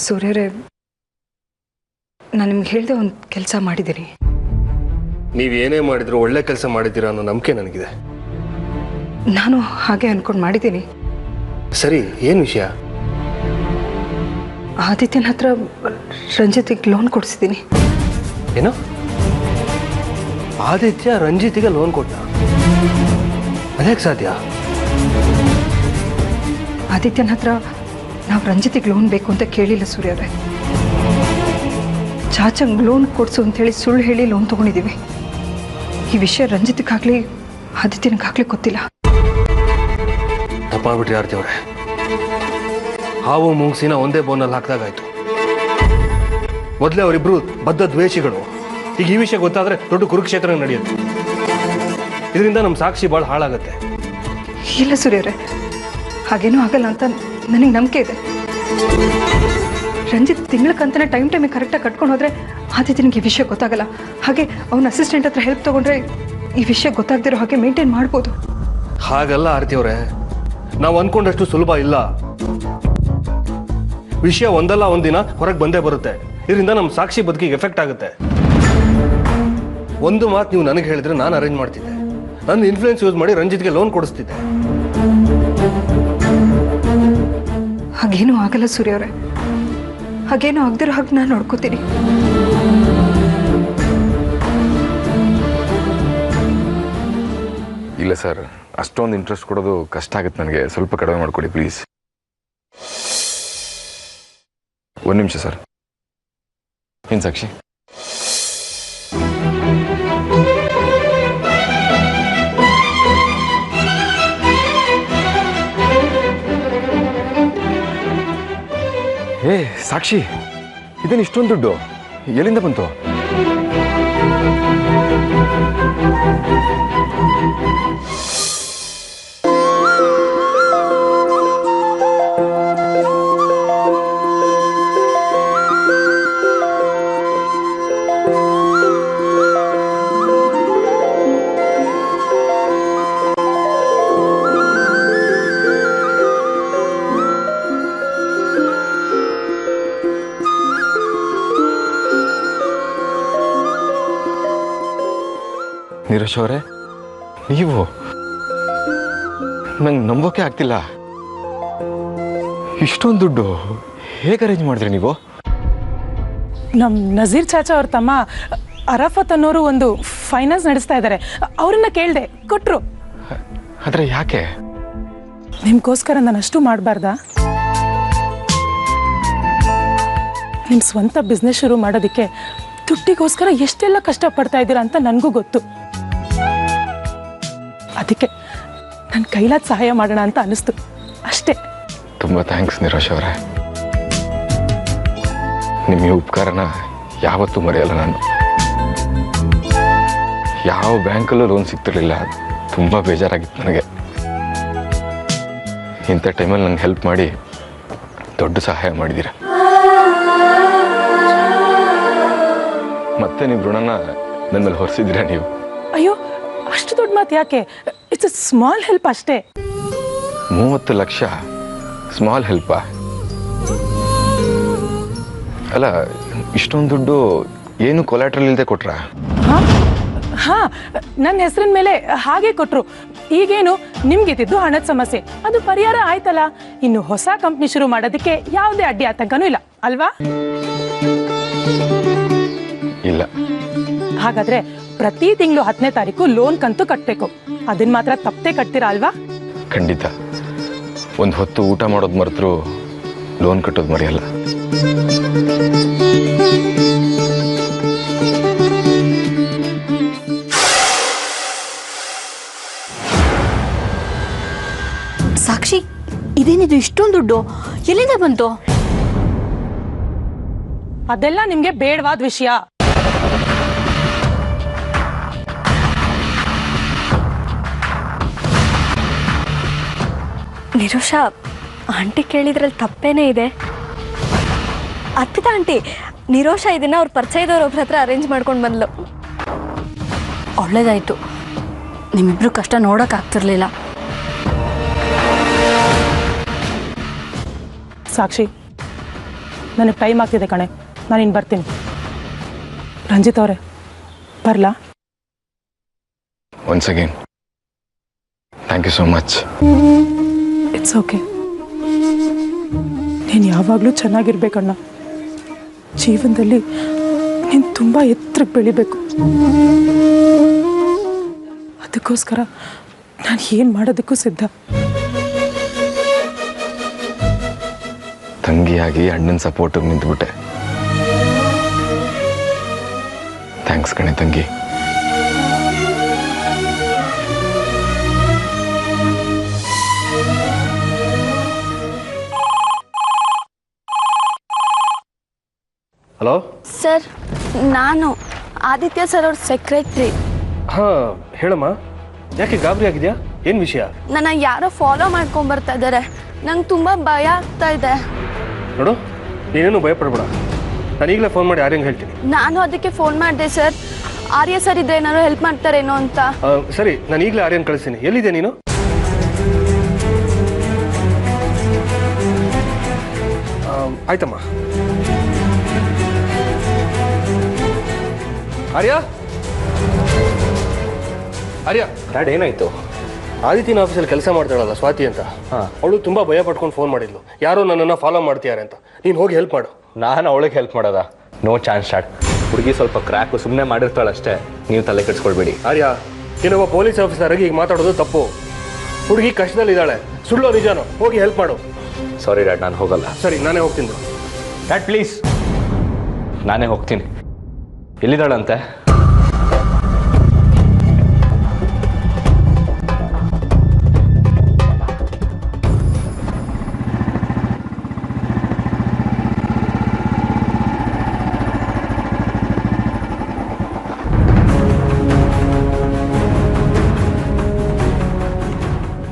ಸೂರ್ಯರೇ, ನಾನು ನಿಮ್ಗೆ ಹೇಳಿದೆ ಒಂದು ಕೆಲಸ ಮಾಡಿದ್ದೀನಿ. ನೀವೇನೇ ಮಾಡಿದ್ರು ಒಳ್ಳೆ ಕೆಲಸ ಮಾಡಿದ್ದೀರಾ ಅನ್ನೋ ನಂಬಿಕೆ ನನಗಿದೆ. ನಾನು ಹಾಗೆ ಅನ್ಕೊಂಡು ಮಾಡಿದ್ದೀನಿ. ಸರಿ, ಏನು ವಿಷಯ? ಆದಿತ್ಯನ ಹತ್ರ ರಂಜಿತಿಗೆ ಲೋನ್ ಕೊಡಿಸಿದ್ದೀನಿ. ಏನು? ಆದಿತ್ಯ ರಂಜಿತಿಗೆ ಲೋನ್ ಕೊಟ್ಟ? ಅದೇಗೆ ಸಾಧ್ಯ? ಆದಿತ್ಯನ ಹತ್ರ ನಾವು ರಂಜಿತಿಗೆ ಲೋನ್ ಬೇಕು ಅಂತ ಕೇಳಿಲ್ಲ ಸೂರ್ಯರೇ. ಚಾಚಂಗ್ ಲೋನ್ ಕೊಡಿಸು ಅಂಥೇಳಿ ಸುಳ್ಳು ಹೇಳಿ ಲೋನ್ ತೊಗೊಂಡಿದ್ದೀವಿ. ಈ ವಿಷಯ ರಂಜಿತಿಗಾಗಲಿ ಆದಿತ್ಯನಿಗಾಗಲಿ ಗೊತ್ತಿಲ್ಲ. ತಪ್ಪಾಗ್ಬಿಟ್ರಿ ಆರ್ತಿ ಅವರೇ. ಹಾವು ಮುಂಗ್ಸಿನ ಒಂದೇ ಬೋನಲ್ಲಿ ಹಾಕಿದಾಗಾಯ್ತು. ಮೊದಲೇ ಅವರಿಬ್ರು ಬದ್ಧ ದ್ವೇಷಿಗಳು. ಈಗ ಈ ವಿಷಯ ಗೊತ್ತಾದ್ರೆ ದೊಡ್ಡ ಕುರುಕ್ಷೇತ್ರ ನಡೆಯುತ್ತೆ. ಇದರಿಂದ ನಮ್ಮ ಸಾಕ್ಷಿ ಭಾಳ ಹಾಳಾಗತ್ತೆ. ಇಲ್ಲ ಸೂರ್ಯರೇ, ಹಾಗೇನೂ ಆಗಲ್ಲ ಅಂತ ನನಗೆ ನಂಬಿಕೆ ಇದೆ. ರಂಜಿತ್ ತಿಂಗಳಕ್ಕಂತಲೇ ಟೈಮಿಗೆ ಕರೆಕ್ಟಾಗಿ ಕಟ್ಕೊಂಡು ಹೋದರೆ ಆದಿತ್ಯನಿಗೆ ಈ ವಿಷಯ ಗೊತ್ತಾಗಲ್ಲ. ಹಾಗೆ ಅವನ ಅಸಿಸ್ಟೆಂಟ್ ಹತ್ರ ಹೆಲ್ಪ್ ತೊಗೊಂಡ್ರೆ ಈ ವಿಷಯ ಗೊತ್ತಾಗದಿರೋ ಹಾಗೆ ಮೇಂಟೈನ್ ಮಾಡ್ಬೋದು. ಹಾಗಲ್ಲ ಆರ್ತಿ ಅವರೇ, ನಾವು ಅಂದ್ಕೊಂಡಷ್ಟು ಸುಲಭ ಇಲ್ಲ. ವಿಷಯ ಒಂದಲ್ಲ ಒಂದಿನ ಹೊರಗೆ ಬಂದೇ ಬರುತ್ತೆ. ಇದರಿಂದ ನಮ್ಮ ಸಾಕ್ಷಿ ಬದುಕಿಗೆ ಎಫೆಕ್ಟ್ ಆಗುತ್ತೆ. ಒಂದು ಮಾತು ನೀವು ನನಗೆ ಹೇಳಿದ್ರೆ ನಾನು ಅರೇಂಜ್ ಮಾಡ್ತಿದ್ದೆ. ನನ್ನ ಇನ್ಫ್ಲೂಯೆನ್ಸ್ ಯೂಸ್ ಮಾಡಿ ರಂಜಿತ್ಗೆ ಲೋನ್ ಕೊಡಿಸ್ತಿದ್ದೆ. ಹಾಗೇನೂ ಆಗಲ್ಲ ಸೂರ್ಯವ್ರೆ. ಹಾಗೇನೂ ಆಗದಿರೋ ಹಾಗೆ ನಾನು ನೋಡ್ಕೋತೀನಿ. ಇಲ್ಲ ಸರ್, ಅಷ್ಟೊಂದು ಇಂಟ್ರೆಸ್ಟ್ ಕೊಡೋದು ಕಷ್ಟ ಆಗುತ್ತೆ ನನಗೆ. ಸ್ವಲ್ಪ ಕಡಿಮೆ ಮಾಡಿಕೊಡಿ ಪ್ಲೀಸ್. ಒಂದು ನಿಮಿಷ ಸರ್. ಏನು ಸಾಕ್ಷಿ? ಏ ಸಾಕ್ಷಿ, ಇದೇನು ಇಷ್ಟೊಂದು ದುಡ್ಡು ಎಲ್ಲಿಂದ ಬಂತು? ನೀರಜ್ ಅವರೇ, ನೀವು? ನಂಗೆ ನಂಬೋಕೆ ಆಗ್ತಿಲ್ಲ. ಇಷ್ಟೊಂದು ದುಡ್ಡು ಹೇಗೆ ಅರೇಂಜ್ ಮಾಡಿದ್ರಿ ನೀವು? ನಮ್ಮ ನಜೀರ್ ಚಾಚಾ ಅವ್ರ ತಮ್ಮ ಅರಾಫತ್ ಅನ್ನೋರು ಒಂದು ಫೈನಾನ್ಸ್ ನಡೆಸ್ತಾ ಇದ್ದಾರೆ. ಅವ್ರನ್ನ ಕೇಳಿದೆ, ಕೊಟ್ಟರು. ಆದರೆ ಯಾಕೆ? ನಿಮ್ಗೋಸ್ಕರ ನಾನು ಅಷ್ಟು ಮಾಡಬಾರ್ದಾ? ನಿಮ್ಮ ಸ್ವಂತ ಬಿಸ್ನೆಸ್ ಶುರು ಮಾಡೋದಕ್ಕೆ ದುಡ್ಡಿಗೋಸ್ಕರ ಎಷ್ಟೆಲ್ಲ ಕಷ್ಟಪಡ್ತಾ ಇದ್ದೀರಾ ಅಂತ ನನಗೂ ಗೊತ್ತು. ಅದಕ್ಕೆ ನನ್ನ ಕೈಲಾದ ಸಹಾಯ ಮಾಡೋಣ ಅಂತ ಅನಿಸ್ತು ಅಷ್ಟೇ. ತುಂಬ ಥ್ಯಾಂಕ್ಸ್ ನೀರಜ್ ಅವರೇ. ನಿಮ್ಮ ಈ ಉಪಕಾರನ ಯಾವತ್ತೂ ಮರೆಯಲ್ಲ ನಾನು. ಯಾವ ಬ್ಯಾಂಕಲ್ಲೂ ಲೋನ್ ಸಿಗ್ತಿರ್ಲಿಲ್ಲ. ತುಂಬ ಬೇಜಾರಾಗಿತ್ತು ನನಗೆ. ಇಂಥ ಟೈಮಲ್ಲಿ ನಂಗೆ ಹೆಲ್ಪ್ ಮಾಡಿ ದೊಡ್ಡ ಸಹಾಯ ಮಾಡಿದ್ದೀರ. ಮತ್ತೆ ನೀವು ಋಣನ ನನ್ನ ಮೇಲೆ ಹೊರಿಸಿದ್ದೀರಾ ನೀವು. ಅಯ್ಯೋ, ಅಷ್ಟು ದೊಡ್ಡ ಮಾತು ಯಾಕೆ? ಇಟ್ಸ್ ಅ ಸ್ಮಾಲ್ ಹೆಲ್ಪ್ ಅಷ್ಟೇ. 30 ಲಕ್ಷ ಸ್ಮಾಲ್ ಹೆಲ್ಪಾ? ಅಲ್ಲ, ಇಷ್ಟೊಂದು ದುಡ್ಡು ಏನು ಕೊಲಾಟ್ರಲ್ ಇಲ್ಲದೆ ಕೊಟ್ರಾ? ಹಾಂ, ನನ್ನ ಹೆಸರಿನ ಮೇಲೆ ಹಾಗೆ ಕೊಟ್ಟರು. ಈಗೇನು ನಿಮ್ಗಿದ್ದು ಹಣದ ಸಮಸ್ಯೆ, ಅದು ಪರಿಹಾರ ಆಯ್ತಲ್ಲ. ಇನ್ನು ಹೊಸ ಕಂಪ್ನಿ ಶುರು ಮಾಡೋದಕ್ಕೆ ಯಾವುದೇ ಅಡ್ಡಿ ಆತಂಕನೂ ಇಲ್ಲ ಅಲ್ವಾ? ಇಲ್ಲ. ಹಾಗಾದ್ರೆ ಪ್ರತಿ ತಿಂಗಳು 10ನೇ ತಾರೀಕು ಲೋನ್ ಕಂತು ಕಟ್ಟಬೇಕು. ಅದನ್ನ ಮಾತ್ರ ತಪ್ಪದೆ ಕಟ್ತೀರಾ ಅಲ್ವಾ? ಖಂಡಿತ. ಒಂದು ಹೊತ್ತು ಊಟ ಮಾಡೋದು ಮರೆತರೂ ಲೋನ್ ಕಟ್ಟೋದು ಮರೆಯಲ್ಲ. ಸಾಕ್ಷಿ, ಇದೇನಿದು ಇಷ್ಟೊಂದು ದುಡ್ಡು ಎಲ್ಲಿಂದ ಬಂತು? ಅದೆಲ್ಲ ನಿಮ್ಗೆ ಬೇಡವಾದ ವಿಷಯ. ನಿರೋಷ, ಆಂಟಿ ಕೇಳಿದ್ರಲ್ಲಿ ತಪ್ಪೇನೇ ಇದೆ. ಅದ್ಭುತ ಆಂಟಿ, ನಿರೋಷ ಇದನ್ನ ಅವ್ರ ಪರಿಚಯದವ್ರೊಬ್ರ ಹತ್ರ ಅರೇಂಜ್ ಮಾಡ್ಕೊಂಡು ಬಂದ್ಲು. ಒಳ್ಳೇದಾಯ್ತು, ನಿಮ್ಮಿಬ್ರು ಕಷ್ಟ ನೋಡೋಕ್ಕಾಗ್ತಿರ್ಲಿಲ್ಲ. ಸಾಕ್ಷಿ, ನನಗೆ ಟೈಮ್ ಆಗ್ತಿದೆ ಕಣೆ, ನಾನು ಇನ್ನು ಬರ್ತೀನಿ. ರಂಜಿತ್ ಅವರೇ, ಬರಲಾ? Once again thank you so much. It's okay. ನೀನು ಯಾವಾಗಲೂ ಚೆನ್ನಾಗಿರ್ಬೇಕಣ್ಣ. ಜೀವನದಲ್ಲಿ ನೀನು ತುಂಬ ಎತ್ತರಕ್ಕೆ ಬೆಳಿಬೇಕು. ಅದಕ್ಕೋಸ್ಕರ ನಾನು ಏನು ಮಾಡೋದಕ್ಕೂ ಸಿದ್ಧ. ತಂಗಿಯಾಗಿ ಅಣ್ಣನ ಸಪೋರ್ಟಿಗೆ ನಿಂತ್ಬಿಟ್ಟೆ. ಥ್ಯಾಂಕ್ಸ್ ಕಣೆ ತಂಗಿ. ಹಲೋ ಸರ್, ನಾನು ಆದಿತ್ಯ ಸರ್ ಅವ್ರ ಸೆಕ್ರೆಟ್ರಿ. ಹಾಂ ಹೇಳಮ್ಮ, ಯಾಕೆ ಗಾಬರಿ ಆಗಿದೆಯಾ? ಏನು ವಿಷಯ? ನನ್ನ ಯಾರೋ ಫಾಲೋ ಮಾಡ್ಕೊಂಡ್ ಬರ್ತಾ ಇದ್ದಾರೆ. ನಂಗೆ ತುಂಬ ಭಯ ಆಗ್ತಾ ಇದೆ. ನೋಡು, ನೀನೇನು ಭಯಪಡಬೇಡ. ನಾನು ಈಗಲೇ ಫೋನ್ ಮಾಡಿ ಆರ್ಯಂಗೆ ಹೇಳ್ತೀನಿ. ನಾನು ಅದಕ್ಕೆ ಫೋನ್ ಮಾಡಿದೆ ಸರ್. ಆರ್ಯ ಸರ್ ಇದ್ರೆ ಏನಾದ್ರು ಹೆಲ್ಪ್ ಮಾಡ್ತಾರೇನೋ ಅಂತ. ಸರಿ, ನಾನು ಈಗಲೇ ಆರ್ಯನ್ ಕಳಿಸ್ತೀನಿ. ಎಲ್ಲಿದೆ ನೀನು? ಆಯ್ತಮ್ಮ. ಆರ್ಯ, ಆರ್ಯ. ಡ್ಯಾಡ್ ಏನಾಯ್ತು? ಆದಿತ್ಯನ ಆಫೀಸಲ್ಲಿ ಕೆಲಸ ಮಾಡ್ತಾಳಲ್ಲ ಸ್ವಾತಿ ಅಂತ, ಅವಳು ತುಂಬ ಭಯ ಪಡ್ಕೊಂಡು ಫೋನ್ ಮಾಡಿದ್ಲು. ಯಾರೋ ನನ್ನನ್ನು ಫಾಲೋ ಮಾಡ್ತಿದ್ದಾರೆ ಅಂತ. ನೀನು ಹೋಗಿ ಹೆಲ್ಪ್ ಮಾಡು. ನಾನು ಅವಳಿಗೆ ಹೆಲ್ಪ್ ಮಾಡೋದ? No chance dad. ಹುಡುಗಿ ಸ್ವಲ್ಪ ಕ್ರ್ಯಾಕು, ಸುಮ್ಮನೆ ಮಾಡಿರ್ತಾಳಷ್ಟೇ. ನೀವು ತಲೆ ಕೆಡಿಸ್ಕೊಳ್ಬೇಡಿ. ಆರ್ಯ, ನೀನೊಬ್ಬ ಪೊಲೀಸ್ ಆಫೀಸರಾಗಿ ಈಗ ಮಾತಾಡೋದು ತಪ್ಪು. ಹುಡುಗಿ ಕಷ್ಟದಲ್ಲಿದ್ದಾಳೆ. ಸುಳ್ಳೋ ನಿಜಾನೋ? ಹೋಗಿ ಹೆಲ್ಪ್ ಮಾಡು. ಸಾರಿ ಡ್ಯಾಡ್, ನಾನು ಹೋಗಲ್ಲ. ಸರಿ, ನಾನೇ ಹೋಗ್ತೀನಿ ಬಿಡು. ಡ್ಯಾಡ್ ಪ್ಲೀಸ್, ನಾನೇ ಹೋಗ್ತೀನಿ. ಎಲ್ಲಿದ್ದಾಳಂತೆ?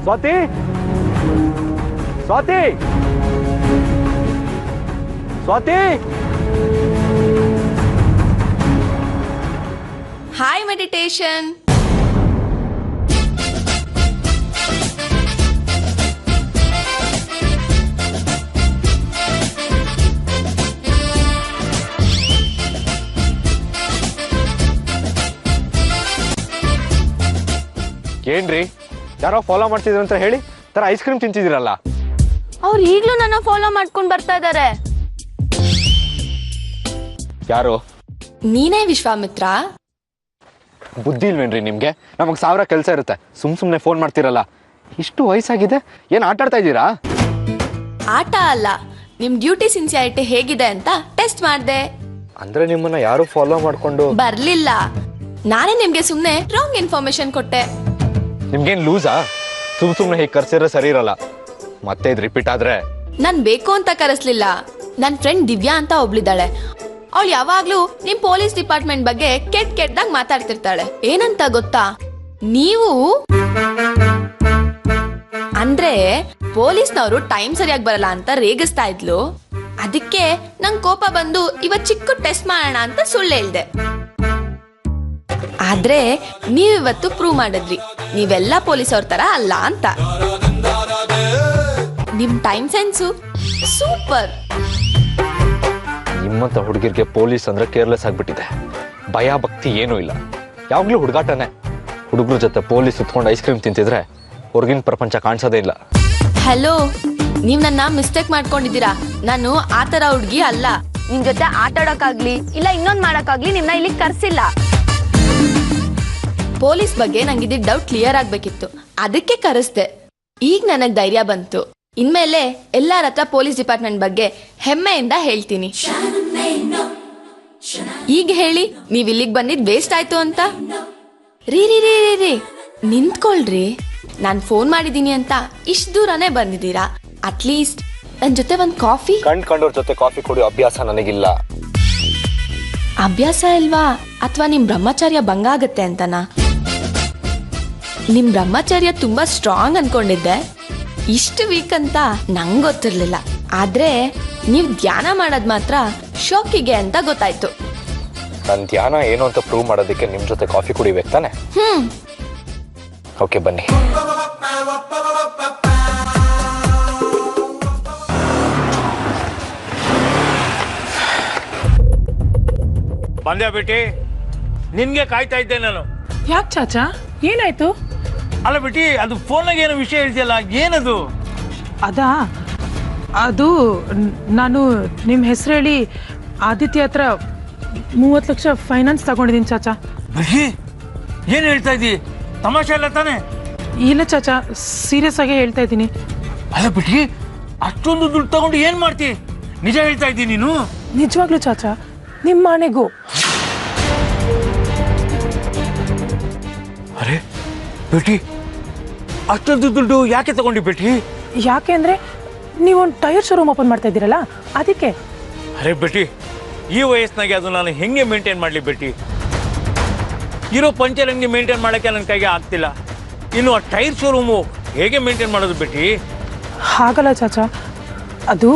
ಸ್ವಾತಿ, ಸ್ವಾತಿ, ಸ್ವಾತಿ. Hi meditation. ಏನ್ರಿ, ಯಾರೋ ಫಾಲೋ ಮಾಡ್ತಿದ್ರು ಅಂತ ಹೇಳಿ ತರ ಐಸ್ ಕ್ರೀಮ್ ತಿಂತಿದ್ದೀರಲ್ಲ? ಅವ್ರು ಈಗಲೂ ನನ್ನ ಫಾಲೋ ಮಾಡ್ಕೊಂಡು ಬರ್ತಾ ಇದ್ದಾರೆ. ಯಾರು? ನೀನೇ ವಿಶ್ವಾಮಿತ್ರ? ಬುದ್ಧಿ ಇಲ್ವೇನ್ರಿ ನಿಮ್ಗೆ? ನಮಗೆ 1000 ಕೆಲಸ ಇರುತ್ತೆ. ಸುಮ್ಮನೆ ಫೋನ್ ಮಾಡ್ತಿರಲ್ಲ. ಇಷ್ಟು ವಯಸ್ಸಾಗಿದೆ, ಏನು ಆಟ ಆಡ್ತಾ ಇದ್ದೀರಾ? ಆಟ ಅಲ್ಲ, ನಿಮ್ ಡ್ಯೂಟಿ ಸಿನ್ಸಿಯಾರಿಟಿ ಹೇಗಿದೆ ಅಂತ ಟೆಸ್ಟ್ ಮಾಡಿದೆ. ಅಂದ್ರೆ ನಿಮ್ಮನ್ನ ಯಾರು ಫಾಲೋ ಮಾಡ್ಕೊಂಡು ಬರ್ಲಿಲ್ಲ. ನಾನೇ ನಿಮ್ಗೆ ಸುಮ್ನೆ ರಾಂಗ್ ಇನ್ಫಾರ್ಮೇಶನ್ ಕೊಟ್ಟೆ. ನಿಮ್ಗೇನ್ ಲೂಸಾ? ಸುಮ್ಮನೆ ಹೀಗೆ ಕರ್ಸಿದ್ರೆ ಸರಿ ಇರಲ್ಲ. ಮತ್ತೆ ಇದು ರಿಪೀಟ್ ಆದ್ರೆ? ನಾನ್ ಬೇಕು ಅಂತ ಕರೆಸ್ಲಿಲ್ಲ. ನನ್ ಫ್ರೆಂಡ್ ದಿವ್ಯಾ ಅಂತ ಒಬ್ಳಿದ್ದಾಳೆ. ಅವಳು ಯಾವಾಗ್ಲೂ ನಿಮ್ ಪೊಲೀಸ್ ಡಿಪಾರ್ಟ್ಮೆಂಟ್ ಬಗ್ಗೆ ಕೆಟ್ಟದಾಗ ಮಾತಾಡ್ತಿರ್ತಾಳೆ. ಏನಂತ ಗೊತ್ತಾ? ನೀವು ಅಂದ್ರೆ ಪೊಲೀಸ್ನವರು ಟೈಮ್ ಸರಿಯಾಗಿ ಬರಲ್ಲ ಅಂತ ರೇಗಿಸ್ತಾ ಇದ್ಲು. ಅದಕ್ಕೆ ನಂಗೆ ಕೋಪ ಬಂದು ಇವತ್ ಚಿಕ್ಕ ಟೆಸ್ಟ್ ಮಾಡೋಣ ಅಂತ ಸುಳ್ಳು ಹೇಳ್ದೆ. ಆದ್ರೆ ನೀವಿವತ್ತು ಪ್ರೂವ್ ಮಾಡಿದ್ರಿ ನೀವೆಲ್ಲ ಪೊಲೀಸ್ ಅವ್ರ ತರ ಅಲ್ಲ ಅಂತ. ನಿಮ್ ಟೈಮ್ ಸೆನ್ಸು ಸೂಪರ್. ನಿಮ್ಮಂತ ಹುಡುಗಿರ್ಗೆ ಪೊಲೀಸ್ ಅಂದ್ರೆ ಕೇರ್ಲೆಸ್ ಆಗ್ಬಿಟ್ಟಿದೆ. ಭಯ ಭಕ್ತಿ ಏನೂ ಇಲ್ಲ, ಯಾವಾಗ್ಲೂ ಹುಡುಗಾಟನೇ. ಹುಡುಗರ ಜೊತೆ ಪೊಲೀಸ್ ಸುತ್ಕೊಂಡು ಐಸ್ ಕ್ರೀಮ್ ತಿಂತಿದ್ರೆ ಹೊರಗಿನ ಪ್ರಪಂಚ ಕಾಣಿಸೋದೇ ಇಲ್ಲ. ಹಲೋ, ನೀವ್ ನನ್ನ ಮಿಸ್ಟೇಕ್ ಮಾಡ್ಕೊಂಡಿದ್ದೀರಾ. ನಾನು ಆತರ ಹುಡ್ಗಿ ಅಲ್ಲ. ನಿಮ್ ಜೊತೆ ಆಟ ಆಡೋಕ್ಕಾಗ್ಲಿ ಇಲ್ಲ ಇನ್ನೊಂದ್ ಮಾಡಕ್ಕಾಗ್ಲಿ ನಿಮ್ನ ಇಲ್ಲಿ ಕರ್ಸಿಲ್ಲ. ಪೊಲೀಸ್ ಬಗ್ಗೆ ನಂಗಿದ್ದ ಡೌಟ್ ಕ್ಲಿಯರ್ ಆಗ್ಬೇಕಿತ್ತು, ಅದಕ್ಕೆ ಕರೆಸ್ದೆ. ಈಗ ನನಗ್ ಧೈರ್ಯ ಬಂತು. ಇನ್ಮೇಲೆ ಎಲ್ಲಾರ ಹತ್ರ ಪೊಲೀಸ್ ಡಿಪಾರ್ಟ್ಮೆಂಟ್ ಬಗ್ಗೆ ಹೆಮ್ಮೆಯಿಂದ ಹೇಳ್ತೀನಿ. ಈಗ ಹೇಳಿ, ನೀವ್ ಇಲ್ಲಿಗೆ ಬಂದಿದ್ ವೇಸ್ಟ್ ಆಯ್ತು ಅಂತ? ರೀ ರೀ ರೀ ರೀ ರೀ ನಿಂತ್ಕೊಳ್ರಿ. ನಾನ್ ಫೋನ್ ಮಾಡಿದೀನಿ ಅಂತ ಇಷ್ಟ ದೂರನೇ ಬಂದಿದ್ದೀರಾ. ಅಟ್ಲೀಸ್ಟ್ ನನ್ ಜೊತೆ ಒಂದ್ ಕಾಫಿ. ಕಂಡ್ಕೊಂಡವ್ರ ಜೊತೆ ಕಾಫಿ ಕುಡಿಯೋ ಅಭ್ಯಾಸ ನನಗಿಲ್ಲ. ಅಭ್ಯಾಸ ಇಲ್ವಾ, ಅಥವಾ ನಿಮ್ ಬ್ರಹ್ಮಚರ್ಯ ಭಂಗ ಆಗತ್ತೆ ಅಂತನಾ? ನಿಮ್ ಬ್ರಹ್ಮಚರ್ಯ ತುಂಬಾ ಸ್ಟ್ರಾಂಗ್ ಅನ್ಕೊಂಡಿದ್ದೆ. ಇಷ್ಟು ವೀಕ್ ಅಂತ ನಂಗೆ ಗೊತ್ತಿರ್ಲಿಲ್ಲ. ಆದ್ರೆ ನೀವ್ ಧ್ಯಾನ ಮಾಡೋದ್ ಮಾತ್ರ ಶೋಕಿಗೆ ಅಂತ ಗೊತ್ತಾಯ್ತು. ನನ್ನ ಧ್ಯಾನ ಏನು ಅಂತ ಪ್ರೂವ್ ಮಾಡೋದಕ್ಕೆ ನಿಮ್ ಜೊತೆ ಕಾಫಿ ಕುಡಿಬೇಕು ತಾನೆ? ಓಕೆ ಬನ್ನಿ. ಬಂದ್ಯಾ ಬೇಟಿ? ನಿನ್ಗೆ ಕಾಯ್ತಾ ಇದ್ದೆ ನಾನು. ಯಾಕೆ ಚಾಚಾ, ಏನಾಯ್ತು? ಅಲ್ಲ ಬೇಟಿ, ಅದು ಫೋನಾಗ ಏನೋ ವಿಷಯ ಹೇಳ್ತಿಯಲ್ಲ, ಏನದು? ಅದು ನಾನು ನಿಮ್ಮ ಹೆಸರು ಹೇಳಿ ಆದಿತ್ಯ ಹತ್ರ 30 ಲಕ್ಷ ಫೈನಾನ್ಸ್ ತಗೊಂಡಿದ್ದೀನಿ ಚಾಚಾ. ಬೇಟಿ, ಏನು ಹೇಳ್ತಾ ಇದ್ದಿ? ತಮಾಷೆ ಅಲ್ಲ ತಾನೆ? ಇಲ್ಲ ಚಾಚಾ, ಸೀರಿಯಸ್ ಆಗಿ ಹೇಳ್ತಾ ಇದ್ದೀನಿ. ಅಲ್ಲ ಬೇಟಿ, ಅಷ್ಟೊಂದು ದುಡ್ಡು ತಗೊಂಡು ಏನ್ ಮಾಡ್ತಿ? ನಿಜ ಹೇಳ್ತಾ ಇದ್ದಿ ನೀನು? ನಿಜವಾಗ್ಲೂ ಚಾಚಾ, ನಿಮ್ಮ ಮನೆಗೂ. ಅರೆ ಬೇಟಿ, ಅಷ್ಟೊಂದು ದುಡ್ಡು ಯಾಕೆ ತಗೊಂಡಿ ಬೇಟಿ? ಯಾಕೆ ಅಂದರೆ ನೀವೊಂದು ಟೈರ್ ಶೋರೂಮ್ ಓಪನ್ ಮಾಡ್ತಾ ಇದ್ದೀರಲ್ಲ, ಅದಕ್ಕೆ. ಅರೆ ಬೇಟಿ, ಈ ವಯಸ್ಸಿನಾಗೆ ಅದು ನಾನು ಹೆಂಗೆ ಮೇಂಟೈನ್ ಮಾಡಲಿ ಬೇಟಿ? ಇರೋ ಪಂಚರಂಗಿ ಮೇಂಟೈನ್ ಮಾಡೋಕ್ಕೆ ನನ್ನ ಕೈಗೆ ಆಗ್ತಿಲ್ಲ. ಇನ್ನು ಆ ಟೈರ್ ಶೋರೂಮು ಹೇಗೆ ಮೇಂಟೈನ್ ಮಾಡೋದು ಬೇಟಿ? ಹಾಗಲ್ಲ ಚಾಚಾ, ಅದು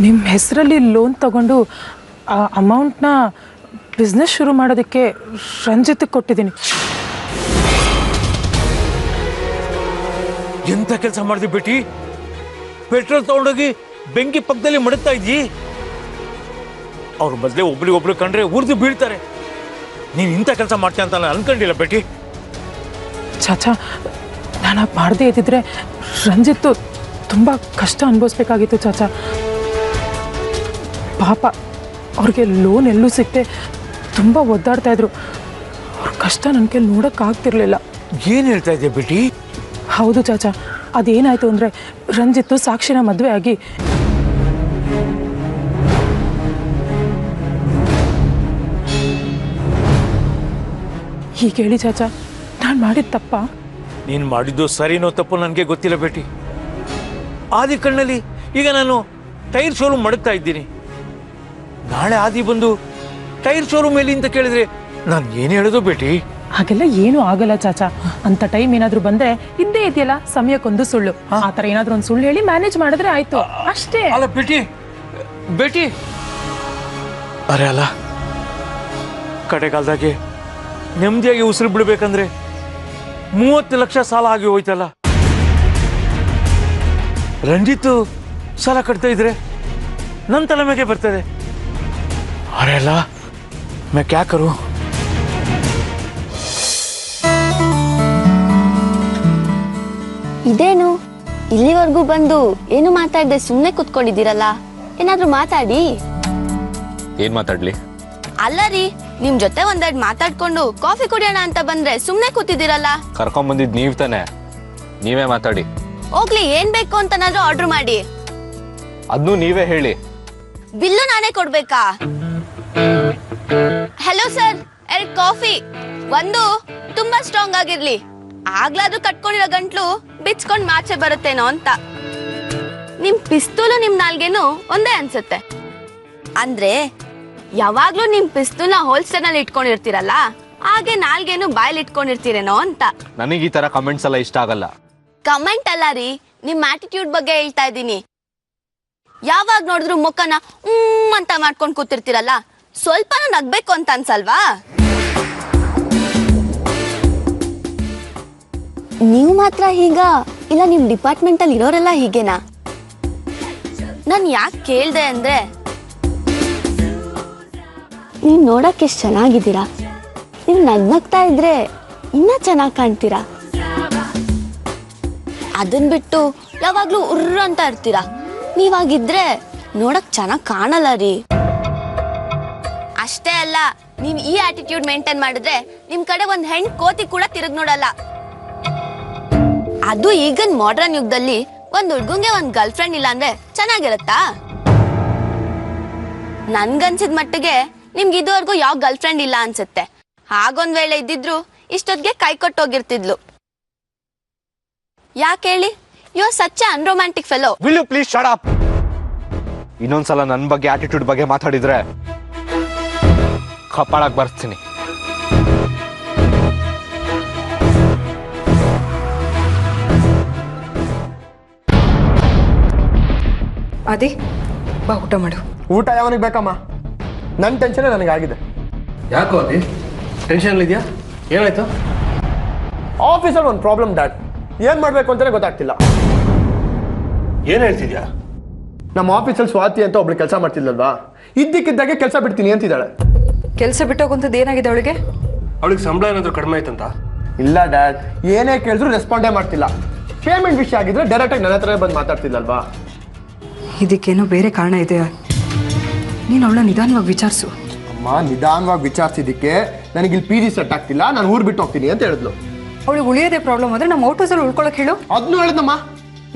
ನಿಮ್ಮ ಹೆಸರಲ್ಲಿ ಲೋನ್ ತಗೊಂಡು ಆ ಅಮೌಂಟ್ನ ಬಿಸ್ನೆಸ್ ಶುರು ಮಾಡೋದಕ್ಕೆ ರಂಜಿತ್ಗೆ ಕೊಟ್ಟಿದ್ದೀನಿ. ಎಂತ ಕೆಲಸ ಮಾಡಿದ್ವಿ ಬೇಟಿ? ಪೆಟ್ರೋಲ್ ತಗೊಂಡೋಗಿ ಬೆಂಕಿ ಪಕ್ಕದಲ್ಲಿ ಮಡಗ್ತಾ ಇದ್ದಿ. ಅವ್ರ ಬದಲೇ ಒಬ್ರಿಗೊಬ್ರು ಕಂಡ್ರೆ ಉರಿದು ಬೀಳ್ತಾರೆ. ನೀನು ಇಂಥ ಕೆಲಸ ಮಾಡ್ತೀಯ ಅಂತ ನಾನು ಅನ್ಕೊಂಡಿಲ್ಲ ಬೇಟಿ. ಚಾಚಾ, ನಾನು ಮಾಡದೇ ಇದ್ದಿದ್ರೆ ರಂಜಿತ್ತು ತುಂಬ ಕಷ್ಟ ಅನುಭವಿಸ್ಬೇಕಾಗಿತ್ತು ಚಾಚಾ. ಪಾಪ ಅವ್ರಿಗೆ ಲೋನ್ ಎಲ್ಲೂ ಸಿಕ್ಕದೆ ತುಂಬ ಒದ್ದಾಡ್ತಾ ಇದ್ರು. ಅವ್ರ ಕಷ್ಟ ನನ್ನ ಕೈಲಿ ನೋಡೋಕ್ಕಾಗ್ತಿರ್ಲಿಲ್ಲ. ಏನು ಹೇಳ್ತಾ ಇದೆಯಾ ಬೇಟಿ? ಹೌದು ಚಾಚಾ, ಅದೇನಾಯಿತು ಅಂದರೆ ರಂಜಿತ್ತು ಸಾಕ್ಷಿನ ಮದುವೆ ಆಗಿ ಹೀಗೆ ಹೇಳಿ ಚಾಚಾ, ನಾನು ಮಾಡಿದ ತಪ್ಪ? ನೀನು ಮಾಡಿದ್ದು ಸರಿನೋ ತಪ್ಪು ನನಗೆ ಗೊತ್ತಿಲ್ಲ ಬೇಟಿ. ಆದಿ ಕಣ್ಣಲ್ಲಿ ಈಗ ನಾನು ಟೈರ್ ಶೋರೂಮ್ ಮಡಗ್ತಾ ಇದ್ದೀನಿ. ನಾಳೆ ಆದಿ ಬಂದು ಟೈರ್ ಶೋರೂಮ್ ಎಲ್ಲಿ ಅಂತ ಕೇಳಿದ್ರೆ ನಾನು ಏನು ಹೇಳೋದು ಬೇಟಿ? ಹಾಗೆಲ್ಲ ಏನೂ ಆಗಲ್ಲ ಚಾಚಾ. ಅಂತ ಟೈಮ್ ಏನಾದರೂ ಬಂದರೆ ಇದ್ದೇ ಇದೆಯಲ್ಲ, ಸಮಯಕ್ಕೊಂದು ಸುಳ್ಳು. ಆ ಥರ ಏನಾದರೂ ಒಂದು ಸುಳ್ಳು ಹೇಳಿ ಮ್ಯಾನೇಜ್ ಮಾಡಿದ್ರೆ ಆಯಿತು, ಅಷ್ಟೇ. ಅಲ್ಲ ಬೇಟಿ, ಬೇಟಿ, ಅರೆ ಅಲ್ಲ, ಕಡೆಗಾಲದಾಗೆ ನೆಮ್ಮದಿಯಾಗಿ ಉಸಿರು ಬಿಡ್ಬೇಕಂದ್ರೆ 30 ಲಕ್ಷ ಸಾಲ ಆಗಿ ಹೋಯ್ತಲ್ಲ. ರಂಜಿತ್ ಸಾಲ ಕಟ್ತಾ ಇದ್ರೆ ನನ್ನ ತಲೆ ಮೇಲೆ ಬರ್ತದೆ. ಅರೆ ಅಲ್ಲ, ಮೈ ಕ್ಯಾ ಕರು? ಇದೇನು ಇಲ್ಲಿವರೆಗೂ ಬಂದು ಏನು ಮಾತಾಡದೆ ಸುಮ್ಮನೆ ಕುತ್ಕೊಂಡಿದ್ದೀರಲ್ಲ? ಏನಾದ್ರೂ ಮಾತಾಡಿ. ಏನ್ ಮಾತಾಡ್ಲಿ? ಅಲ್ಲ ರೀ, ನಿಮ್ ಜೊತೆ ಒಂದೆರಡು ಮಾತಾಡ್ಕೊಂಡು ಕಾಫಿ ಕುಡಿಯೋಣ ಅಂತ ಬಂದ್ರೆ ಸುಮ್ಮನೆ ಕೂತಿದ್ದೀರಲ್ಲ? ಕರ್ಕೊಂಡ್ ಬಂದಿದ್ ನೀವ್ ತಾನೆ, ನೀವೇ ಮಾತಾಡಿ. ಹೋಗ್ಲಿ, ಏನ್ ಬೇಕು ಅಂತನಾದ್ರೂ ಆರ್ಡರ್ ಮಾಡಿ. ಅದನ್ನು ನೀವೇ ಹೇಳಿ. ಬಿಲ್ಲು ನಾನೇ ಕೊಡ್ಬೇಕಾ? ಹಲೋ ಸರ್, 2 ಕಾಫಿ, ಒಂದು ತುಂಬಾ ಸ್ಟ್ರಾಂಗ್ ಆಗಿರ್ಲಿ. ಆಗ್ಲಾದ್ರೂ ಕಟ್ಕೊಂಡಿರೋ ಗಂಟ್ಲು ಬಿಚ್ಕೊಂಡ್ ಮಾಚೆ ಬರುತ್ತೇನೋ ಅಂತ. ನಿಮ್ ಪಿಸ್ತೂಲು ನಿಮ್ ನಾಲ್ಗೆನು ಒಂದೇ ಅನ್ಸುತ್ತೆ. ಅಂದ್ರೆ ಯಾವಾಗ್ಲೂ ನಿಮ್ ಪಿಸ್ತೂಲ್ನ ಹೋಲ್ಸ್ಟರ್ ನಲ್ಲಿ ಇಟ್ಕೊಂಡಿರ್ತೀರಲ್ಲ, ಹಾಗೆ ನಾಲ್ಗೆನು ಬಾಯಲ್ಲಿ ಇಟ್ಕೊಂಡಿರ್ತೀರೇನೋ ಅಂತ. ನನಗೆ ಈ ತರ ಕಮೆಂಟ್ಸ್ ಎಲ್ಲ ಇಷ್ಟ ಆಗಲ್ಲ. ಕಮೆಂಟ್ ಅಲ್ಲ ರೀ, ನಿಮ್ ಆಟಿಟ್ಯೂಡ್ ಬಗ್ಗೆ ಹೇಳ್ತಾ ಇದ್ದೀನಿ. ಯಾವಾಗ ನೋಡಿದ್ರು ಮುಖನ ಅಂತ ಮಾಡ್ಕೊಂಡ್ ಕೂತಿರ್ತೀರಲ್ಲ, ಸ್ವಲ್ಪನೂ ನಗ್ಬೇಕು ಅಂತ ಅನ್ಸಲ್ವಾ? ನೀವು ಮಾತ್ರ ಹೀಗ, ಇಲ್ಲ ನಿಮ್ ಡಿಪಾರ್ಟ್ಮೆಂಟ್ ಅಲ್ಲಿ ಇರೋರೆಲ್ಲ ಹೀಗೇನಾ? ನಾನ್ ಯಾಕೆ ಕೇಳ್ದೆ ಅಂದ್ರೆ, ನೀವ್ ನೋಡಕ್ ಎಷ್ಟ್ ಚೆನ್ನಾಗಿದ್ದೀರಾ. ನೀವ್ ನಗ್ನಗ್ತಾ ಇದ್ರೆ ಇನ್ನ ಚೆನ್ನಾಗ್ ಕಾಣ್ತೀರಾ. ಅದನ್ ಬಿಟ್ಟು ಯಾವಾಗ್ಲೂ ಉರ್ರ ಅಂತ ಇರ್ತೀರಾ. ನೀವಾಗಿದ್ರೆ ನೋಡಕ್ ಚೆನ್ನಾಗ್ ಕಾಣಲ್ಲ ರೀ. ಅಷ್ಟೇ ಅಲ್ಲ, ನೀವ್ ಈ ಆಟಿಟ್ಯೂಡ್ ಮೇಂಟೈನ್ ಮಾಡಿದ್ರೆ ನಿಮ್ ಕಡೆ ಒಂದ್ ಹೆಣ್ ಕೋತಿ ಕೂಡ ತಿರುಗ್ ನೋಡಲ್ಲ. ಅದು ಈಗಿನ ಮಾಡರ್ನ್ ಯುಗದಲ್ಲಿ ಒಂದ್ ಹುಡ್ಗಂಗೆ ಒಂದ್ ಗರ್ಲ್ ಫ್ರೆಂಡ್ ಇಲ್ಲ ಅಂದ್ರೆ ಚೆನ್ನಾಗಿರತ್ತಾ? ನನ್ಗನ್ಸಿದ ಮಟ್ಟಿಗೆ ನಿಮ್ಗೆ ಇದುವರೆಗೂ ಯಾವ ಗರ್ಲ್ ಫ್ರೆಂಡ್ ಇಲ್ಲ ಅನ್ಸುತ್ತೆ. ಹಾಗೊಂದ್ ವೇಳೆ ಇದ್ದಿದ್ರು ಇಷ್ಟೊತ್ತಿಗೆ ಕೈ ಕೊಟ್ಟೋಗಿರ್ತಿದ್ಲು. ಯಾಕೆ ಹೇಳಿ? You are such unromantic fellow. Will you please shut up? ಇನ್ನೊಂದ್ಸಲ ನನ್ನ ಬಗ್ಗೆ ಆಟಿಟ್ಯೂಡ್ ಬಗ್ಗೆ ಮಾತಾಡಿದ್ರೆ ಕಪಾಳಕ್ಕೆ ಬರ್ತೀನಿ. ಅದೇ ಬಾ, ಊಟ ಮಾಡು. ಊಟ ಯಾವನಿಗೆ ಬೇಕಮ್ಮ? ನನ್ನ ಟೆನ್ಷನ್ ನನಗಾಗಿದೆ. ಯಾಕೋ ಅದೇ ಟೆನ್ಷನ್ ಇದೆಯಾ? ಏನಾಯ್ತು? ಆಫೀಸಲ್ಲಿ ಒಂದು ಪ್ರಾಬ್ಲಮ್ ಡ್ಯಾಡ್. ಏನು ಮಾಡಬೇಕು ಅಂತಲೇ ಗೊತ್ತಾಗ್ತಿಲ್ಲ. ಏನು ಹೇಳ್ತಿದ್ಯಾ? ನಮ್ಮ ಆಫೀಸಲ್ಲಿ ಸ್ವಾತಿ ಅಂತ ಒಬ್ಳು ಕೆಲಸ ಮಾಡ್ತಿದ್ಲಲ್ವಾ, ಇದ್ದಕ್ಕಿದ್ದಾಗೆ ಕೆಲಸ ಬಿಡ್ತೀನಿ ಅಂತಿದ್ದಾಳೆ. ಕೆಲಸ ಬಿಟ್ಟೋಗಂಥದ್ದು ಏನಾಗಿದೆ ಅವಳಿಗೆ? ಅವಳಿಗೆ ಸಂಬಳ ಏನಾದರೂ ಕಡಿಮೆ ಆಯ್ತಂತ? ಇಲ್ಲ ಡ್ಯಾಡ್, ಏನೇ ಕೇಳಿದ್ರು ರೆಸ್ಪಾಂಡೇ ಮಾಡ್ತಿಲ್ಲ. ಪೇಮೆಂಟ್ ವಿಷಯ ಆಗಿದ್ರೆ ಡೈರೆಕ್ಟಾಗಿ ನನ್ನ ಹತ್ರ ಬಂದು ಮಾತಾಡ್ತಿಲ್ಲಲ್ವಾ. ಇದಕ್ಕೇನೋ ಬೇರೆ ಕಾರಣ ಇದೆ. ನೀನು ಅವಳ ನಿಧಾನವಾಗಿ ವಿಚಾರಿಸು. ಅಮ್ಮ, ನಿಧಾನವಾಗಿ ವಿಚಾರಿಸಿದ್ದಕ್ಕೆ ನನಗೆ ಇಲ್ಲಿ PG ಸೆಟ್ ಆಗ್ತಿಲ್ಲ, ನಾನು ಊರು ಬಿಟ್ಟು ಹೋಗ್ತೀನಿ ಅಂತ ಹೇಳಿದ್ಲು. ಅವಳಿಗೆ ಉಳಿಯೋದೇ ಪ್ರಾಬ್ಲಮ್ ಆದರೆ ನಮ್ಮ ಔಟ್ ಹೌಸಲ್ಲಿ ಉಳ್ಕೊಳಕ್ಕೆ ಹೇಳು. ಅದನ್ನು ಹೇಳಿದ್ನಮ್ಮ,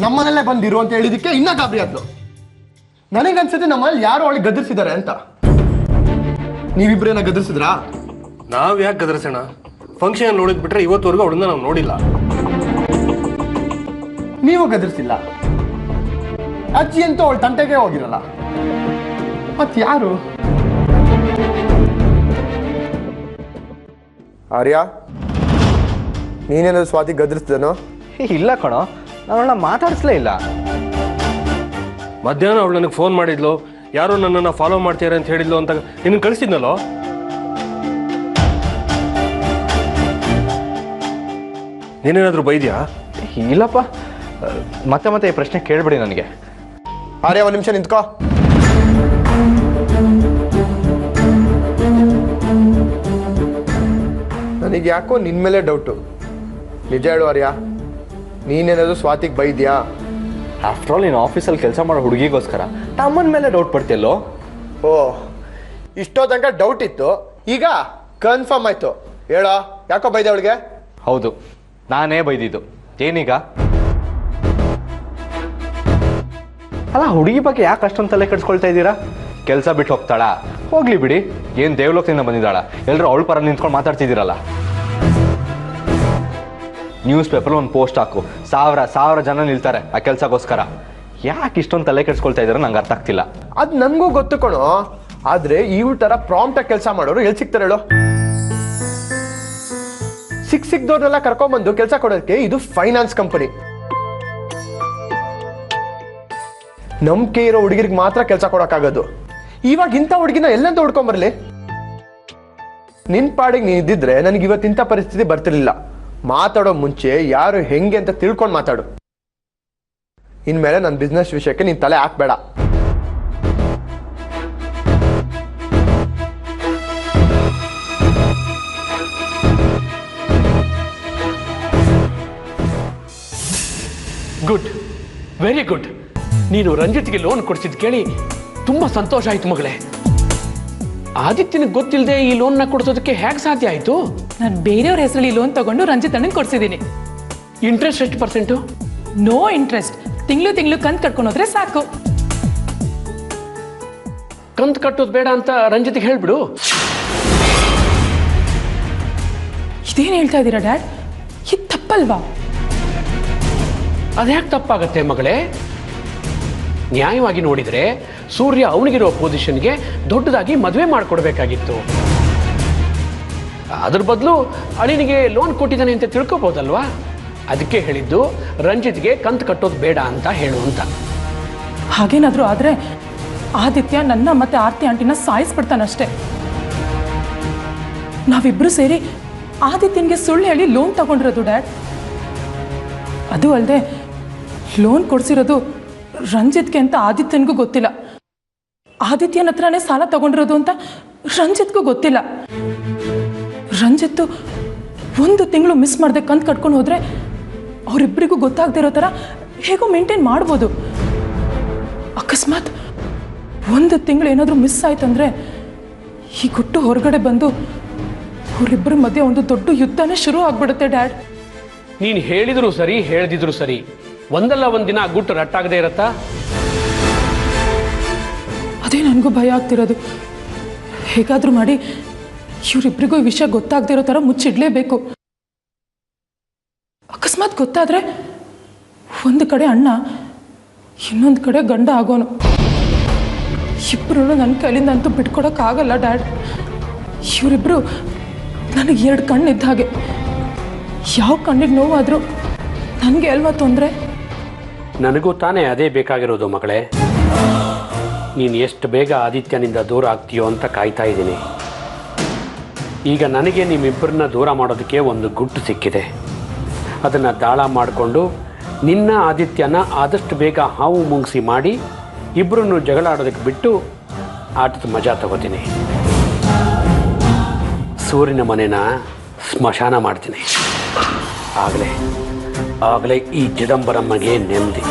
ನಮ್ಮನೆಲ್ಲೇ ಬಂದಿರು ಅಂತ ಹೇಳಿದಕ್ಕೆ ಇನ್ನೂ ಗಾಬರಿ ಆದ್ಲು. ನನಗನ್ಸುತ್ತೆ ನಮ್ಮಲ್ಲಿ ಯಾರು ಅವಳಿಗೆ ಗದರಿಸಿದ್ದಾರೆ ಅಂತ. ನೀವಿಬ್ರೇನ ಗದರಿಸಿದ್ರಾ? ನಾವು ಯಾಕೆ ಗದರಿಸೋಣ? ಫಂಕ್ಷನ್ ನೋಡಿದ್ ಬಿಟ್ರೆ ಇವತ್ತುವರೆಗೂ ಅವಳನ್ನ ನಾವು ನೋಡಿಲ್ಲ. ನೀವು ಗದರಿಸಿಲ್ಲ, ಅಜ್ಜಿ ಅಂತೂ ಅವಳು ತಂಟೆಗೆ ಹೋಗಿರಲ್ಲ, ಮತ್ ಯಾರು? ಆರ್ಯ, ನೀನೇನಾದ್ರು ಸ್ವಾತಿ ಗದರಿಸಿದನೋ? ಇಲ್ಲ ಕಣೋ, ನಾನು ಅವಳನ್ನ ಮಾತಾಡಿಸ್ಲೇ ಇಲ್ಲ. ಮಧ್ಯಾಹ್ನ ಅವಳು ನನಗೆ ಫೋನ್ ಮಾಡಿದ್ಲು, ಯಾರೋ ನನ್ನನ್ನು ಫಾಲೋ ಮಾಡ್ತೀರಾ ಅಂತ ಹೇಳಿದ್ಲು ಅಂತ ನಿನ್ನ ಕಳಿಸಿದ್ನಲ್ಲೋ. ನೀನೇನಾದರೂ ಬೈದ್ಯಾ? ಇಲ್ಲಪ್ಪ, ಮತ್ತೆ ಮತ್ತೆ ಈ ಪ್ರಶ್ನೆ ಕೇಳ್ಬೇಡಿ ನನಗೆ. ಆರ್ಯ, ಒಂದು ನಿಮಿಷ ನಿಂತ್ಕೋ. ನನಗೆ ಯಾಕೋ ನಿನ್ ಮೇಲೆ ಡೌಟು. ನಿಜ ಹೇಳು ಆರ್ಯ, ನೀನೇನಾದ್ರು ಸ್ವಾತಿಗೆ ಬೈದ್ಯಾ? ಆಫ್ಟರ್ ಆಲ್ ನೀನು ಆಫೀಸಲ್ಲಿ ಕೆಲಸ ಮಾಡೋ ಹುಡುಗಿಗೋಸ್ಕರ ತಮ್ಮನ ಮೇಲೆ ಡೌಟ್ ಪಡ್ತಿಯಲ್ಲೋ? ಓ, ಇಷ್ಟೋ ತನಕ ಡೌಟ್ ಇತ್ತು, ಈಗ ಕನ್ಫರ್ಮ್ ಆಯ್ತು. ಹೇಳೋ, ಯಾಕೋ ಬೈದೆ ಅವಳಿಗೆ? ಹೌದು, ನಾನೇ ಬೈದಿದ್ದು. ಏನೀಗ? ಅಲ್ಲ, ಹುಡುಗಿ ಬಗ್ಗೆ ಯಾಕೆ ಅಷ್ಟೊಂದು ತಲೆ ಕೆಡಿಸ್ಕೊಳ್ತಾ ಇದ್ದೀರಾ? ಕೆಲಸ ಬಿಟ್ಟು ಹೋಗ್ತಾಳಾ? ಹೋಗ್ಲಿ ಬಿಡಿ, ಏನು ದೇವಲೋಕದಿಂದ ಬಂದಿದ್ದಾಳ? ಎಲ್ಲರೂ ಅವಳ ಪರ ನಿಂತ್ಕೊಂಡು ಮಾತಾಡ್ತಿದ್ದೀರಲ್ಲ. ನ್ಯೂಸ್ ಪೇಪರ್ ಒಂದು ಪೋಸ್ಟ್ ಹಾಕು, ಸಾವಿರ ಜನ ನಿಲ್ತಾರೆ ಆ ಕೆಲಸಕ್ಕೋಸ್ಕರ. ಯಾಕೆ ಇಷ್ಟೊಂದು ತಲೆ ಕೆಡಿಸ್ಕೊಳ್ತಾ ಇದ್ದೀರಾ ನಂಗೆ ಅರ್ಥ ಆಗ್ತಿಲ್ಲ. ಅದು ನನಗೂ ಗೊತ್ತು ಕಣೋ, ಆದ್ರೆ ಇವ್ರ ತರ ಪ್ರಾಂಪ್ಟಾಗಿ ಕೆಲಸ ಮಾಡೋರು ಎಲ್ಲಿ ಸಿಗ್ತಾರೆ ಹೇಳು? ಸಿಕ್ದವ್ರನ್ನೆಲ್ಲ ಕರ್ಕೊಂಡ್ಬಂದು ಕೆಲಸ ಕೊಡೋದಕ್ಕೆ ಇದು ಫೈನಾನ್ಸ್ ಕಂಪನಿ. ನಂಬಿಕೆ ಇರೋ ಹುಡುಗಿರಿಗೆ ಮಾತ್ರ ಕೆಲಸ ಕೊಡೋಕ್ಕಾಗೋದು. ಇವಾಗ ಇಂಥ ಹುಡುಗಿನ ಎಲ್ಲಂತ ಹುಡ್ಕೊಂಬರ್ಲಿ? ನಿನ್ ಪಾಡಿಗೆ ನೀ ಇದ್ದಿದ್ರೆ ನನಗೆ ಇವತ್ತಿಂಥ ಪರಿಸ್ಥಿತಿ ಬರ್ತಿರ್ಲಿಲ್ಲ. ಮಾತಾಡೋ ಮುಂಚೆ ಯಾರು ಹೆಂಗೆ ಅಂತ ತಿಳ್ಕೊಂಡು ಮಾತಾಡು. ಇನ್ಮೇಲೆ ನನ್ನ ಬಿಸ್ನೆಸ್ ವಿಷಯಕ್ಕೆ ನೀನ್ ತಲೆ ಹಾಕ್ಬೇಡ. Good, very good. ನೀನು ರಂಜಿತ್ಗೆ ಲೋನ್ ಕೊಡಿಸಿದ್ ಕೇಳಿ ತುಂಬಾ ಸಂತೋಷ ಆಯ್ತು ಮಗಳೇ. ಆದಿತ್ಯನಿಗೆ ಗೊತ್ತಿಲ್ಲದೆ ಈ ಲೋನ್ನ ಕೊಡಿಸೋದಕ್ಕೆ ಹೇಗೆ ಸಾಧ್ಯ ಆಯ್ತು? ನಾನು ಬೇರೆಯವ್ರ ಹೆಸರಲ್ಲಿ ಲೋನ್ ತಗೊಂಡು ರಂಜಿತ್ ಅಣ್ಣನ್ ಕೊಡ್ಸಿದ್ದೀನಿ. ಇಂಟ್ರೆಸ್ಟ್ ಎಷ್ಟು ಪರ್ಸೆಂಟು? No interest. ತಿಂಗಳು ಕಂತು ಕಟ್ಕೊಂಡು ಹೋದ್ರೆ ಸಾಕು. ಕಂತು ಕಟ್ಟೋದು ಬೇಡ ಅಂತ ರಂಜಿತ್ಗೆ ಹೇಳ್ಬಿಡು. ಇದೇನು ಹೇಳ್ತಾ ಇದ್ದೀರಾ ಡ್ಯಾಡ್? ಇದು ತಪ್ಪಲ್ವಾ? ಅದ್ಯಾಕೆ ತಪ್ಪಾಗತ್ತೆ ಮಗಳೇ? ನ್ಯಾಯವಾಗಿ ನೋಡಿದ್ರೆ ಸೂರ್ಯ ಅವನಿಗಿರೋ ಪೊಸಿಷನ್ಗೆ ದೊಡ್ಡದಾಗಿ ಮದುವೆ ಮಾಡಿಕೊಡ್ಬೇಕಾಗಿತ್ತು. ಅದ್ರ ಬದಲು ಅಳಿನಿಗೆ ಲೋನ್ ಕೊಟ್ಟಿದ್ದಾನೆ ಅಂತ ತಿಳ್ಕೊಬೋದಲ್ವಾ? ಅದಕ್ಕೆ ಹೇಳಿದ್ದು ರಂಜಿತ್ಗೆ ಕಂತು ಕಟ್ಟೋದು ಬೇಡ ಅಂತ ಹೇಳು ಅಂತ. ಹಾಗೇನಾದರೂ ಆದರೆ ಆದಿತ್ಯ ನನ್ನ ಮತ್ತೆ ಆರ್ತಿ ಆಂಟಿನ ಸಾಯಿಸ್ಬಿಡ್ತಾನಷ್ಟೇ. ನಾವಿಬ್ರು ಸೇರಿ ಆದಿತ್ಯನಿಗೆ ಸುಳ್ಳು ಹೇಳಿ ಲೋನ್ ತಗೊಂಡಿರೋದು ಡ್ಯಾಡ್. ಅದು ಅಲ್ಲದೆ ಲೋನ್ ಕೊಡಿಸಿರೋದು ರಂಜಿತ್ಗೆ ಅಂತ ಆದಿತ್ಯನಿಗೂ ಗೊತ್ತಿಲ್ಲ. ಆದಿತ್ಯನ ಹತ್ರನೇ ಸಾಲ ತಗೊಂಡಿರೋದು ಅಂತ ರಂಜಿತ್ಗೂ ಗೊತ್ತಿಲ್ಲ. ರಂಜಿತ್ತು ಒಂದು ತಿಂಗಳು ಮಿಸ್ ಮಾಡದೆ ಕಂತು ಕಟ್ಕೊಂಡು ಹೋದ್ರೆ ಅವರಿಬ್ಬರಿಗೂ ಗೊತ್ತಾಗದೇ ಇರೋ ಥರ ಹೇಗೋ ಮೇಂಟೈನ್ ಮಾಡ್ಬೋದು. ಅಕಸ್ಮಾತ್ ಒಂದು ತಿಂಗಳು ಏನಾದರೂ ಮಿಸ್ ಆಯ್ತಂದ್ರೆ ಈ ಗುಟ್ಟು ಹೊರಗಡೆ ಬಂದು ಅವರಿಬ್ಬರ ಮಧ್ಯೆ ಒಂದು ದೊಡ್ಡ ಯುದ್ಧನೇ ಶುರು ಆಗ್ಬಿಡುತ್ತೆ ಡ್ಯಾಡ್. ನೀನು ಹೇಳಿದ್ರು ಸರಿ, ಹೇಳ್ದಿದ್ರು ಸರಿ, ಒಂದಲ್ಲ ಒಂದಿನ ಗುಟ್ಟು ರಟ್ಟಾಗದೇ ಇರತ್ತಾ? ಅದೇ ನನಗೂ ಭಯ ಆಗ್ತಿರೋದು. ಹೇಗಾದರೂ ಮಾಡಿ ಇವರಿಬ್ಬರಿಗೂ ಈ ವಿಷಯ ಗೊತ್ತಾಗದೇ ಇರೋ ಥರ ಮುಚ್ಚಿಡ್ಲೇಬೇಕು. ಅಕಸ್ಮಾತ್ ಗೊತ್ತಾದರೆ ಒಂದು ಕಡೆ ಅಣ್ಣ, ಇನ್ನೊಂದು ಕಡೆ ಗಂಡ ಆಗೋನು. ಇಬ್ಬರು ನನ್ನ ಕೈಲಿಂದ ಅಂತೂ ಬಿಟ್ಕೊಡೋಕ್ಕಾಗಲ್ಲ ಡ್ಯಾಡ್. ಇವರಿಬ್ಬರು ನನಗೆ ಎರಡು ಕಣ್ಣಿದ್ದ ಹಾಗೆ. ಯಾವ ಕಣ್ಣಿಗೆ ನೋವಾದರೂ ನನಗೆ ಅಲ್ವಾ ತೊಂದರೆ? ನನಗೂ ತಾನೇ ಅದೇ ಬೇಕಾಗಿರೋದು ಮಗಳೇ. ನೀನು ಎಷ್ಟು ಬೇಗ ಆದಿತ್ಯನಿಂದ ದೂರ ಆಗ್ತೀಯೋ ಅಂತ ಕಾಯ್ತಾ ಇದ್ದೀನಿ. ಈಗ ನನಗೆ ನಿಮ್ಮಿಬ್ಬರನ್ನ ದೂರ ಮಾಡೋದಕ್ಕೆ ಒಂದು ಗುಟ್ಟು ಸಿಕ್ಕಿದೆ. ಅದನ್ನು ದಾಳ ಮಾಡಿಕೊಂಡು ನಿನ್ನ ಆದಿತ್ಯನ ಆದಷ್ಟು ಬೇಗ ಹಾವು ಮುಂಗಿಸಿ ಮಾಡಿ ಇಬ್ಬರನ್ನು ಜಗಳ ಆಡೋದಕ್ಕೆ ಬಿಟ್ಟು ಆಟದ ಮಜಾ ತಗೋತೀನಿ. ಸೂರ್ಯನ ಮನೆನ ಸ್ಮಶಾನ ಮಾಡ್ತೀನಿ. ಆಗಲೇ ಈ ಚಿದಂಬರಮ್ಮಗೆ ನೆಮ್ಮದಿ.